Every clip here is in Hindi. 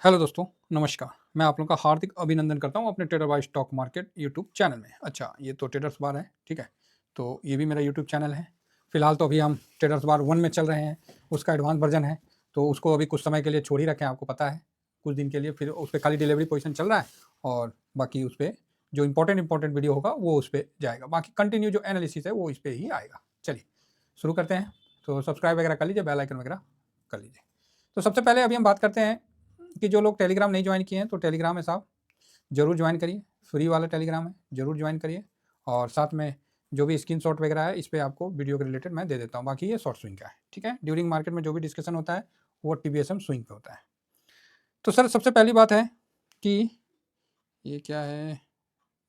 हेलो दोस्तों, नमस्कार। मैं आप लोगों का हार्दिक अभिनंदन करता हूँ अपने trader by stock market YouTube channel में। अच्छा, ये तो ट्रेडर्स बार है, ठीक है? तो ये भी मेरा यूट्यूब चैनल है। फिलहाल तो अभी हम ट्रेडर्स बार 1 में चल रहे हैं, उसका एडवांस वर्जन है, तो उसको अभी कुछ समय के लिए छोड़ ही रखे हैं, आपको पता है। कुछ दिन के लिए फिर उस पे खाली डिलीवरी पोजीशन चल रहा है और बाकी उस पे जो इम्पोर्टेंट वीडियो होगा वो उस पे जाएगा। बाकी कंटिन्यू जो एनालिसिस है वो इस पे ही आएगा। चलिए, शुरू करते हैं। तो सब्सक्राइब वगैरह कर लीजिए, बेल आइकन वगैरह कर लीजिए। तो सबसे पहले अभी हम बात करते हैं कि जो लोग टेलीग्राम नहीं ज्वाइन किए हैं तो टेलीग्राम है साहब, ज़रूर ज्वाइन करिए। फ्री वाला टेलीग्राम है, ज़रूर ज्वाइन करिए। और साथ में जो भी स्क्रीनशॉट वगैरह है इस पे आपको वीडियो के रिलेटेड मैं दे देता हूँ। बाकी ये शॉर्ट स्विंग का है, ठीक है? ड्यूरिंग मार्केट में जो भी डिस्कशन होता है वो टीबीएसएम स्विंग पे होता है। तो सर सबसे पहली बात है कि ये क्या है,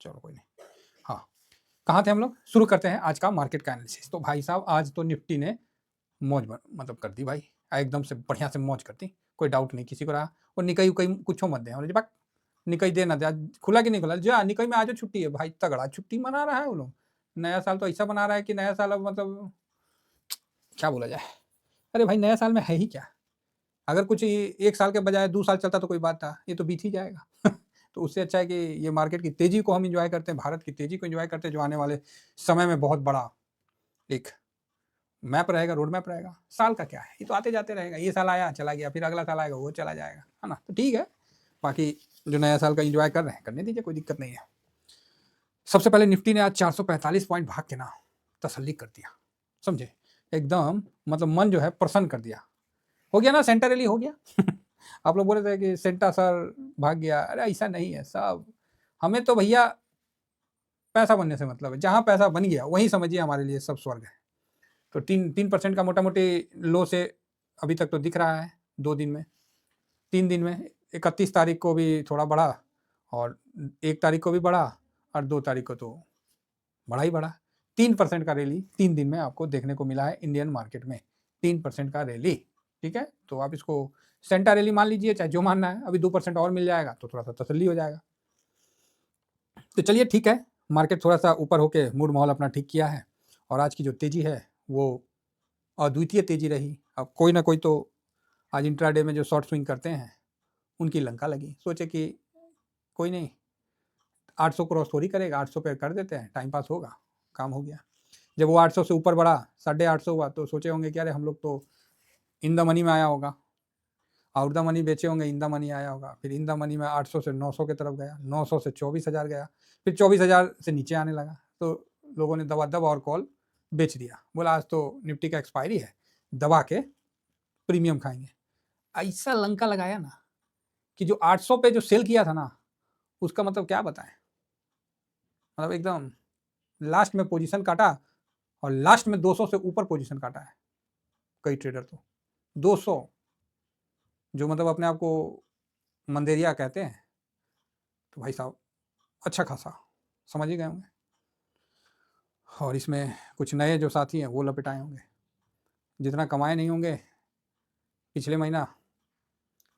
चलो कोई नहीं। हाँ, कहाँ थे हम लोग? शुरू करते हैं आज का मार्केट का एनालिसिस। तो भाई साहब आज तो निफ्टी ने मतलब कर दी भाई, एकदम से बढ़िया से मौज कर दी, कोई डाउट नहीं किसी को रहा। और निकई उकई कुछ मत दे, और बात निकई दे ना दे, आज खुला कि नहीं खुला, जा निकई में आज छुट्टी है भाई, तगड़ा छुट्टी मना रहा है वो लोग। नया साल तो ऐसा बना रहा है कि नया साल अब मतलब क्या बोला जाए। अरे भाई नया साल में है ही क्या, अगर कुछ 1 साल के बजाय 2 साल चलता तो कोई बात था, ये तो बीत ही जाएगा। तो उससे अच्छा है कि ये मार्केट की तेजी को हम इंजॉय करते हैं, भारत की तेजी को इंजॉय करते हैं, जो आने वाले समय में बहुत बड़ा एक मैप रहेगा, रोड मैप रहेगा। साल का क्या है, ये तो आते जाते रहेगा, ये साल आया चला गया, फिर अगला साल आएगा वो चला जाएगा, है ना? तो ठीक है, बाकी जो नया साल का एंजॉय कर रहे हैं करने दीजिए, कोई दिक्कत नहीं है। सबसे पहले निफ्टी ने आज 445 पॉइंट भाग के ना तसल्ली कर दिया, समझे? एकदम मतलब मन जो है प्रसन्न कर दिया। हो गया ना, सेंटर रैली हो गया। आप लोग बोले थे कि सेंटा सर भाग गया, अरे ऐसा नहीं है साहब। हमें तो भैया पैसा बनने से मतलब है, जहां पैसा बन गया वहीं समझिए हमारे लिए सब स्वर्ग है। तो 3% का मोटा मोटी लो से अभी तक तो दिख रहा है 2 दिन में, 3 दिन में। 31 तारीख को भी थोड़ा बढ़ा और 1 तारीख को भी बढ़ा और 2 तारीख को तो बढ़ा ही बढ़ा। 3% का रैली 3 दिन में आपको देखने को मिला है इंडियन मार्केट में, 3% का रैली, ठीक है? तो आप इसको सेंटा रैली मान लीजिए, चाहे जो मानना है। अभी 2% और मिल जाएगा तो थोड़ा सा तसल्ली हो जाएगा। तो चलिए ठीक है, मार्केट थोड़ा सा ऊपर होके मूड माहौल अपना ठीक किया है और आज की जो तेजी है वो अद्वितीय तेजी रही। अब कोई ना कोई तो आज इंट्राडे में जो शॉर्ट स्विंग करते हैं उनकी लंका लगी, सोचे कि कोई नहीं 800 क्रॉस थोड़ी करेगा, 800 पे कर देते हैं, टाइम पास होगा, काम हो गया। जब वो 800 से ऊपर बढ़ा, 850 हुआ, तो सोचे होंगे कि अरे हम लोग तो इन द मनी में आया होगा, आउट द मनी बेचे होंगे, इन द मनी आया होगा। फिर इन द मनी में 800 से 900 की तरफ गया, 900 से 24,000 गया, फिर 24,000 से नीचे आने लगा। तो लोगों ने दबा दब और कॉल बेच दिया, बोला आज तो निफ्टी का एक्सपायरी है, दबा के प्रीमियम खाएंगे। ऐसा लंका लगाया ना कि जो 800 पे जो सेल किया था ना, उसका मतलब क्या बताएं, मतलब एकदम लास्ट में पोजीशन काटा और लास्ट में 200 से ऊपर पोजीशन काटा है कई ट्रेडर तो। 200 जो मतलब अपने आप को मंदेरिया कहते हैं, तो भाई साहब अच्छा खासा समझ ही गए होंगे। और इसमें कुछ नए जो साथी हैं वो लपेटाए होंगे, जितना कमाए नहीं होंगे पिछले महीना,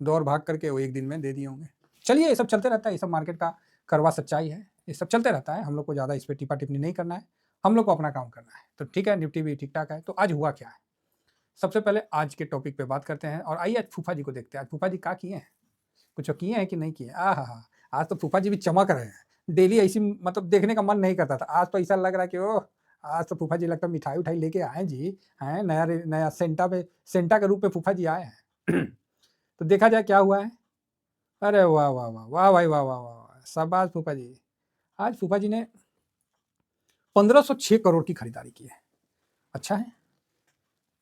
दौड़ भाग करके वो एक दिन में दे दिए होंगे। चलिए, ये सब चलते रहता है, ये सब मार्केट का करवा सच्चाई है, ये सब चलते रहता है। हम लोग को ज़्यादा इस पर टिप्पा टिप्पणी नहीं करना है, हम लोग को अपना काम करना है। तो ठीक है, निफ्टी भी ठीक ठाक है। तो आज हुआ क्या है, सबसे पहले आज के टॉपिक पे बात करते हैं। और आइए आज फूफा जी को देखते हैं, आज फूफा जी क्या किए हैं, कुछ किए हैं कि नहीं किए। हाँ, आज तो फूफा जी भी चमक रहे हैं। डेली ऐसी मतलब देखने का मन नहीं करता था, आज तो ऐसा लग रहा है कि ओह, आज तो फूफा जी लगता है मिठाई उठाई लेके आए जी, हैं नया नया सेंटा के रूप में फूफा जी आए हैं। तो देखा जाए क्या हुआ है। अरे वाह वाह वाह वाह भाई, वाह वाह वाह वाह, शाबाश फूफा जी। आज फूफा जी ने 1506 करोड़ की खरीदारी की है। अच्छा है,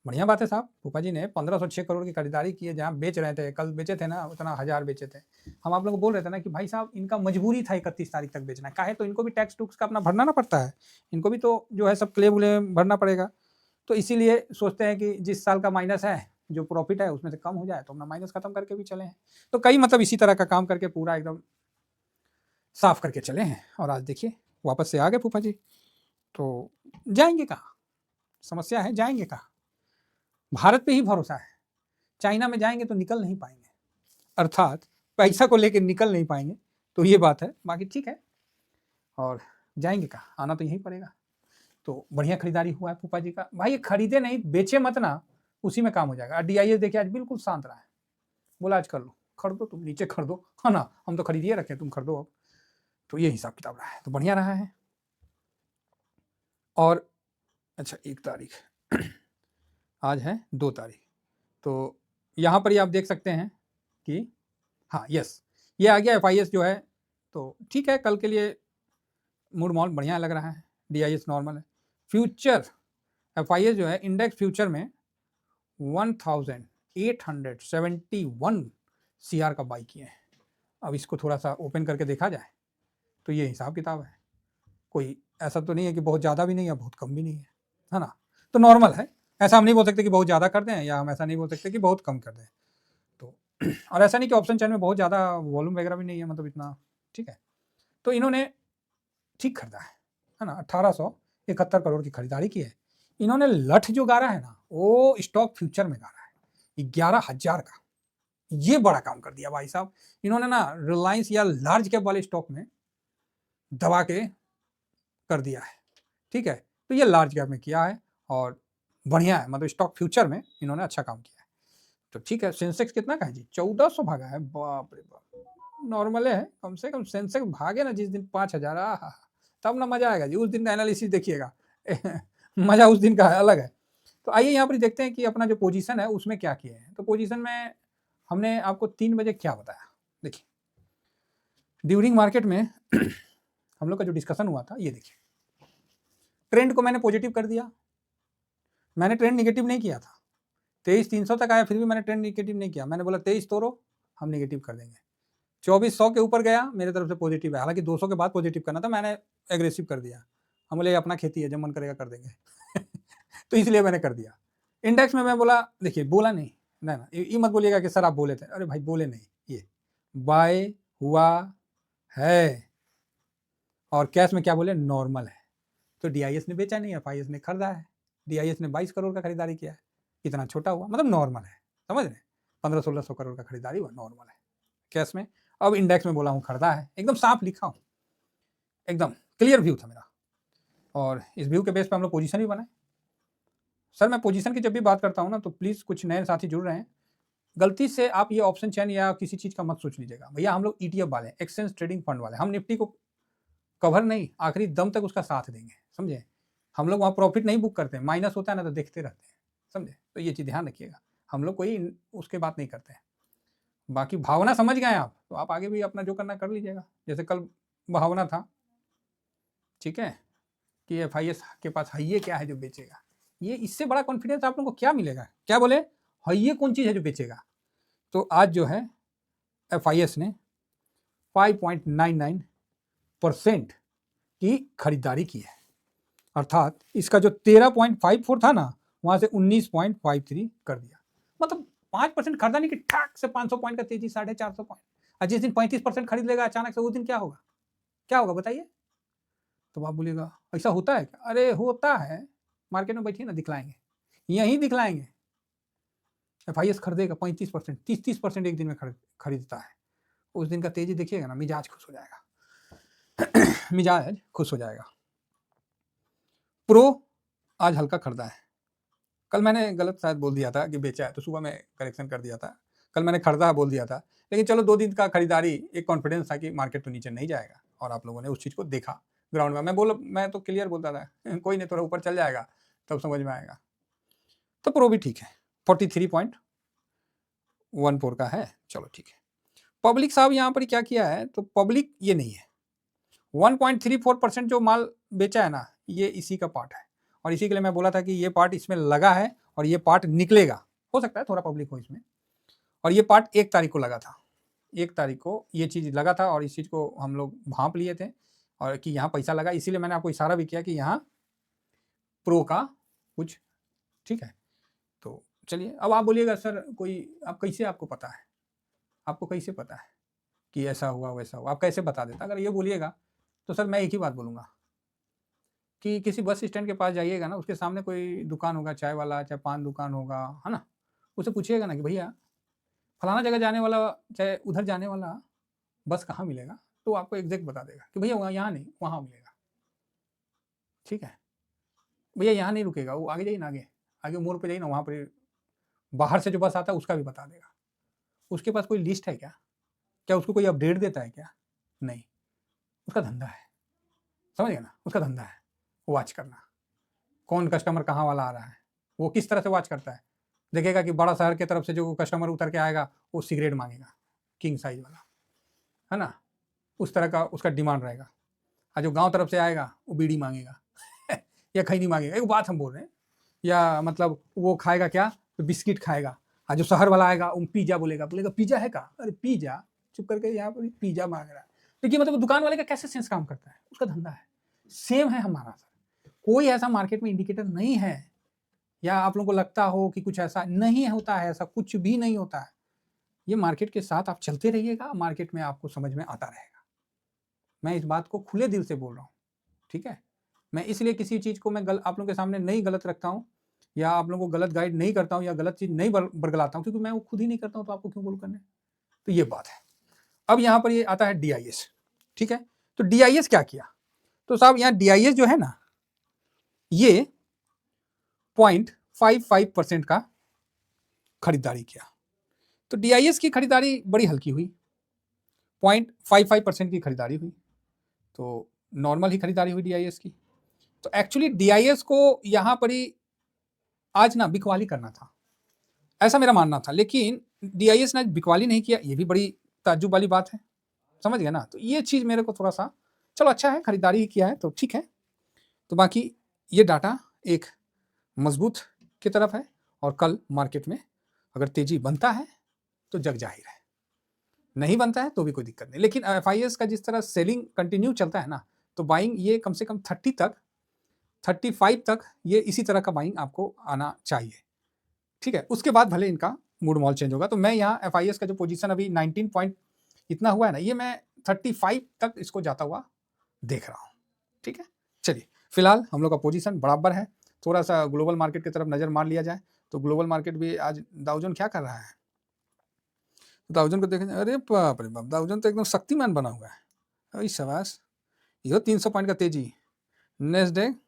बढ़िया बात है साहब। फूफा जी ने 1506 करोड़ की खरीदारी की है। जहाँ बेच रहे थे, कल बेचे थे ना उतना 1000 बेचे थे। हम आप लोग को बोल रहे थे ना कि भाई साहब इनका मजबूरी था 31 तारीख तक बेचना, काहे तो इनको भी टैक्स टूक्स का अपना भरना ना पड़ता है, इनको भी तो जो है सब क्लेम व्लेम भरना पड़ेगा। तो इसीलिए सोचते हैं कि जिस साल का माइनस है, जो प्रॉफिट है उसमें से कम हो जाए तो अपना माइनस खत्म करके भी चले हैं। तो कई मतलब इसी तरह का काम करके पूरा एकदम साफ करके चले हैं। और आज देखिए वापस से आ गए फूफा जी। तो जाएंगे कहाँ, समस्या है, जाएंगे कहाँ? भारत पे ही भरोसा है, चाइना में जाएंगे तो निकल नहीं पाएंगे, अर्थात पैसा को लेकर निकल नहीं पाएंगे। तो ये बात है, बाकी ठीक है। और जाएंगे कहाँ, आना तो यहीं पड़ेगा। तो बढ़िया खरीदारी हुआ है फूफा जी का। भाई खरीदे नहीं बेचे मत ना, उसी में काम हो जाएगा। डीआईएस देखिए आज बिल्कुल शांत रहा है, बोला आज कर लो, खरीदो, तुम नीचे खरीदो, है ना, हम तो खरीदिए रखे, तुम खरीदो अब। तो ये हिसाब किताब रहा है, तो बढ़िया रहा है। और अच्छा 1 तारीख आज है 2 तारीख, तो यहाँ पर ही आप देख सकते हैं कि हाँ, यस, ये आ गया एफआईएस जो है, तो ठीक है, कल के लिए मूड मॉल बढ़िया लग रहा है, डीआईएस नॉर्मल है। फ्यूचर एफआईएस जो है इंडेक्स फ्यूचर में 1871 सीआर का बाई किए हैं। अब इसको थोड़ा सा ओपन करके देखा जाए तो ये हिसाब किताब है, कोई ऐसा तो नहीं है कि बहुत ज़्यादा भी नहीं है, बहुत कम भी नहीं है ना, तो नॉर्मल है। ऐसा हम नहीं बोल सकते कि बहुत ज़्यादा कर दें, या हम ऐसा नहीं बोल सकते कि बहुत कम कर दें। तो और ऐसा नहीं कि ऑप्शन चैन में बहुत ज़्यादा वॉल्यूम वगैरह भी नहीं है, मतलब इतना, ठीक है। तो इन्होंने ठीक खरीदा है ना, 1871 करोड़ की खरीदारी की है। इन्होंने लठ जो गाड़ा है ना, वो स्टॉक फ्यूचर में गाड़ा है 11,000 का। ये बड़ा काम कर दिया भाई साहब, इन्होंने ना रिलायंस या लार्ज कैप वाले स्टॉक में दबा के कर दिया है, ठीक है। तो ये लार्ज कैप में किया है और बढ़िया है, मतलब स्टॉक फ्यूचर में इन्होंने अच्छा काम किया है। तो ठीक है, सेंसेक्स कितना का है जी, 1400 भागा है, बाप रे बाप, नॉर्मल है। कम से कम सेंसेक्स भागे ना जिस दिन 5000, तब ना मजा आएगा जी, उस दिन का एनालिसिस देखिएगा मजा उस दिन का अलग है। तो आइए यहाँ पर देखते हैं कि अपना जो पोजीशन है उसमें क्या किए हैं। तो पोजीशन में हमने आपको 3 बजे क्या बताया, देखिए ड्यूरिंग मार्केट में हम लोग का जो डिस्कशन हुआ था, ये देखिए ट्रेंड को मैंने पॉजिटिव कर दिया, मैंने ट्रेंड निगेटिव नहीं किया था। 23,300 तक आया, फिर भी मैंने ट्रेंड निगेटिव नहीं किया, मैंने बोला 23 तोड़ो, हम निगेटिव कर देंगे। 2400 के ऊपर गया, मेरे तरफ से पॉजिटिव है, हालांकि 200 के बाद पॉजिटिव करना था, मैंने एग्रेसिव कर दिया, हम बोले अपना खेती है, जब मन करेगा कर देंगे तो इसलिए मैंने कर दिया। इंडेक्स में मैं बोला, देखिए बोला नहीं ना, ये मत बोलिएगा कि सर आप बोले थे, अरे भाई बोले नहीं, ये बाय हुआ है। और कैश में क्या बोले, नॉर्मल है। तो डीआईएस ने बेचा नहीं, एफआईएस ने खरीदा है। डीआईएस ने 22 करोड़ का खरीदारी किया है, इतना छोटा हुआ, मतलब नॉर्मल है, समझ रहे, 1500-1600 करोड़ का खरीदारी हुआ, नॉर्मल है कैश में। अब इंडेक्स में बोला हूँ खरीदा है, एकदम साफ लिखा हूँ, एकदम क्लियर व्यू था मेरा, और इस व्यू के बेस पे हम लोग पोजीशन भी बनाए। सर मैं पोजीशन की जब भी बात करता हूँ ना, तो प्लीज़ कुछ नए साथी जुड़ रहे हैं, गलती से आप ये ऑप्शन चैन या किसी चीज़ का मत सोच लीजिएगा। भैया हम लोग ईटीएफ वाले, एक्सचेंज ट्रेडिंग फंड वाले, हम निफ्टी को कवर नहीं, आखिरी दम तक उसका साथ देंगे, समझे। हम लोग वहाँ प्रॉफिट नहीं बुक करते हैं, माइनस होता है ना तो देखते रहते हैं, समझे। तो ये चीज़ ध्यान रखिएगा, हम लोग कोई उसके बात नहीं करते हैं। बाकी भावना समझ गए आप, तो आप आगे भी अपना जो करना कर लीजिएगा। जैसे कल भावना था, ठीक है, कि एफआईएस के पास है ये क्या है जो बेचेगा, ये इससे बड़ा कॉन्फिडेंस आप लोगों को क्या मिलेगा, क्या बोले है ये कौन चीज़ है जो बेचेगा। तो आज जो है एफआईएस ने 5.99% की खरीदारी की है, अर्थात इसका जो 13.54 था ना, वहां से 19.53 कर दिया, मतलब 5% खरीदा नहीं कि ठाक से 500 पॉइंट का तेजी, 450 पॉइंट। और जिस दिन 35% खरीद लेगा अचानक से, उस दिन क्या होगा, क्या होगा बताइए। तो आप बोलिएगा ऐसा होता है क्या, अरे होता है, मार्केट में बैठिए ना, दिखलाएंगे, यहीं दिखलाएंगे। एफआईएस खरीदेगा 35%, 30% एक दिन में खरीदता है, उस दिन का तेजी देखिएगा ना, मिजाज खुश हो जाएगा मिजाज खुश हो जाएगा। प्रो आज हल्का खरीदा है, कल मैंने गलत शायद बोल दिया था कि बेचा है, तो सुबह में करेक्शन कर दिया था, कल मैंने खरीदा बोल दिया था, लेकिन चलो 2 दिन का खरीदारी, एक कॉन्फिडेंस था कि मार्केट तो नीचे नहीं जाएगा, और आप लोगों ने उस चीज़ को देखा ग्राउंड में। मैं तो क्लियर बोलता था कोई नहीं, थोड़ा ऊपर चल जाएगा तब समझ में आएगा। तो प्रो भी ठीक है, 43.14 का है, चलो ठीक है। पब्लिक साहब यहाँ पर क्या किया है, तो पब्लिक ये नहीं है, 1.34% जो माल बेचा है ना, ये इसी का पार्ट है, और इसी के लिए मैं बोला था कि ये पार्ट इसमें लगा है और ये पार्ट निकलेगा, हो सकता है थोड़ा पब्लिक हो इसमें। और ये पार्ट 1 तारीख को लगा था, 1 तारीख को ये चीज़ लगा था, और इस चीज़ को हम लोग भांप लिए थे, और कि यहाँ पैसा लगा, इसीलिए मैंने आपको इशारा भी किया कि यहाँ प्रो का कुछ, ठीक है। तो चलिए, अब आप बोलिएगा सर कोई, आप कैसे, आपको पता है, आपको कैसे पता है कि ऐसा हुआ वैसा हुआ, आप कैसे बता देता। अगर ये बोलिएगा तो सर मैं एक ही बात बोलूँगा कि किसी बस स्टैंड के पास जाइएगा ना, उसके सामने कोई दुकान होगा, चाय वाला, चाहे पान दुकान होगा, है ना, उससे पूछिएगा ना कि भैया फलाना जगह जाने वाला, चाहे उधर जाने वाला बस कहाँ मिलेगा, तो आपको एग्जैक्ट बता देगा कि भैया वहाँ, यहाँ नहीं, वहाँ मिलेगा, ठीक है। भैया यहाँ नहीं रुकेगा, वो आगे जाइए ना, आगे आगे मोड़ पे जाइए ना, वहाँ पर बाहर से जो बस आता है उसका भी बता देगा, उसके पास कोई लिस्ट है क्या? क्या उसको कोई अपडेट देता है क्या? नहीं, उसका धंधा है, समझ गए ना? उसका धंधा है वॉच करना, कौन कस्टमर कहाँ वाला आ रहा है, वो किस तरह से वॉच करता है। देखेगा कि बड़ा शहर की तरफ से जो कस्टमर उतर के आएगा वो सिगरेट मांगेगा, किंग साइज वाला, है ना, उस तरह का उसका डिमांड रहेगा। और जो गांव तरफ से आएगा वो बीड़ी मांगेगा या खैनी मांगेगा। एक बात हम बोल रहे हैं, या मतलब वो खाएगा क्या, तो बिस्किट खाएगा। और जो शहर वाला आएगा वो पिज्जा बोलेगा पिज्जा है का, अरे पिज्जा, चुप करके यहाँ पर पिज्जा मांग रहा है। देखिए मतलब दुकान वाले का कैसे सेंस काम करता है, उसका धंधा है। सेम है हमारा सर, कोई ऐसा मार्केट में इंडिकेटर नहीं है, या आप लोगों को लगता हो कि कुछ ऐसा नहीं होता है, ऐसा कुछ भी नहीं होता है। ये मार्केट के साथ आप चलते रहिएगा, मार्केट में आपको समझ में आता रहेगा। मैं इस बात को खुले दिल से बोल रहा हूँ, ठीक है। मैं इसलिए किसी चीज़ को मैं आप लोगों के सामने नहीं गलत रखता हूँ, या आप लोगों को गलत गाइड नहीं करता हूँ, या गलत चीज़ नहीं बरगलाता हूँ, क्योंकि मैं वो खुद ही नहीं करता हूँ, तो आपको क्यों बोल करने। तो ये बात है। अब यहाँ पर ये आता है DIS, ठीक है। तो DIS क्या किया, तो साहब यहाँ DIS जो है ना, ये 0.55% का खरीदारी किया। तो DIS की खरीदारी बड़ी हल्की हुई, 0.55% की खरीदारी हुई, तो नॉर्मल ही खरीदारी हुई DIS की। तो एक्चुअली DIS को यहाँ पर ही आज ना बिकवाली करना था, ऐसा मेरा मानना था, लेकिन DIS ने बिकवाली नहीं किया, ये भी बड़ी ताज्जुब वाली बात है, समझ गया ना। तो ये चीज़ मेरे को थोड़ा सा, चलो अच्छा है, खरीदारी ही किया है तो ठीक है। तो बाकी ये डाटा एक मजबूत की तरफ है, और कल मार्केट में अगर तेजी बनता है तो जग जाहिर है, नहीं बनता है तो भी कोई दिक्कत नहीं। लेकिन FIS का जिस तरह सेलिंग कंटिन्यू चलता है ना, तो बाइंग ये कम से कम 30 तक, 35 तक ये इसी तरह का बाइंग आपको आना चाहिए, ठीक है। उसके बाद भले इनका मूड मॉल चेंज होगा। तो मैं यहाँ FIS का जो पोजीशन अभी 19 पॉइंट इतना हुआ है ना, ये मैं 35 तक इसको जाता हुआ देख रहा हूँ, ठीक है। चलिए फिलहाल हम लोग का पोजीशन बराबर है। थोड़ा सा ग्लोबल मार्केट की तरफ नज़र मार लिया जाए, तो ग्लोबल मार्केट भी आज डाउ जोन क्या कर रहा है, डाउ जोन को देखें, अरे बाप रे बाप, डाउ जोन तो एकदम शक्तिमान बना हुआ है। अरे शाबाश, ये 300 पॉइंट का तेजी। नेस्डैक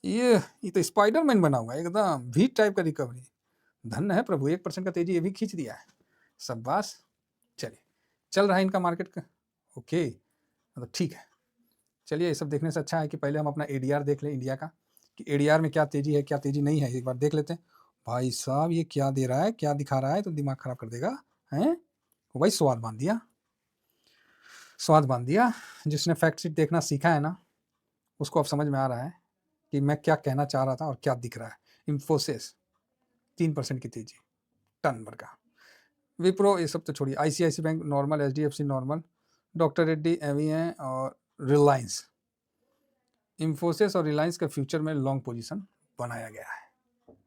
ये तो स्पाइडरमैन बना हुआ है, एकदम वी टाइप का रिकवरी। धन्य है प्रभु, 1% का तेजी ये भी खींच दिया है, शाबाश। चलिए चल रहा है इनका मार्केट का, ओके, तो ठीक है। चलिए ये सब देखने से अच्छा है कि पहले हम अपना ADR देख लें इंडिया का, कि ADR में क्या तेजी है क्या तेजी नहीं है, एक बार देख लेते हैं। भाई साहब ये क्या दे रहा है, क्या दिखा रहा है, तो दिमाग खराब कर देगा, हैं भाई। स्वाद बांध दिया, स्वाद बांध दिया। जिसने फैक्ट शीट देखना सीखा है ना, उसको अब समझ में आ रहा है कि मैं क्या कहना चाह रहा था और क्या दिख रहा है। इंफोसिस 3% की तेजी, टन भर का। विप्रो ये सब तो छोड़िए, ICICI bank normal, HDFC normal, doctor Reddy AVN और रिलायंस। इंफोसिस और रिलायंस के फ्यूचर में लॉन्ग पोजीशन बनाया गया है,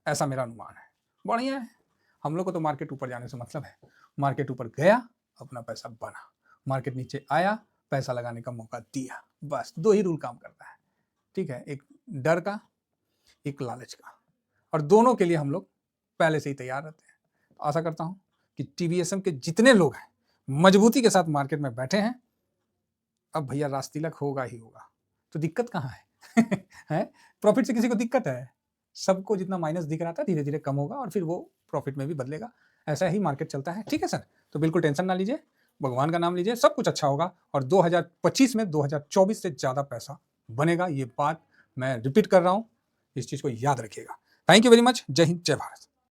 ऐसा मेरा अनुमान है। बढ़िया है, हम लोग को तो मार्केट ऊपर जाने से मतलब है। मार्केट ऊपर गया, अपना पैसा बना, मार्केट नीचे आया, पैसा लगाने का मौका दिया, बस 2 ही रूल काम करता है, ठीक है। एक डर का, एक लालच का, और दोनों के लिए हम लोग पहले से ही तैयार रहते हैं। तो आशा करता हूँ कि TVSM के जितने लोग हैं मजबूती के साथ मार्केट में बैठे हैं, अब भैया रास्तिलक होगा ही होगा, तो दिक्कत कहाँ है है, प्रॉफिट से किसी को दिक्कत है? सबको जितना माइनस दिख रहा था धीरे धीरे कम होगा, और फिर वो प्रॉफिट में भी बदलेगा। ऐसा ही मार्केट चलता है, ठीक है सर। तो बिल्कुल टेंशन ना लीजिए, भगवान का नाम लीजिए, सब कुछ अच्छा होगा, और 2025 में 2024 से ज़्यादा पैसा बनेगा। ये बात मैं रिपीट कर रहा हूँ, इस चीज़ को याद रखिएगा। थैंक यू वेरी मच, जय हिंद, जय भारत।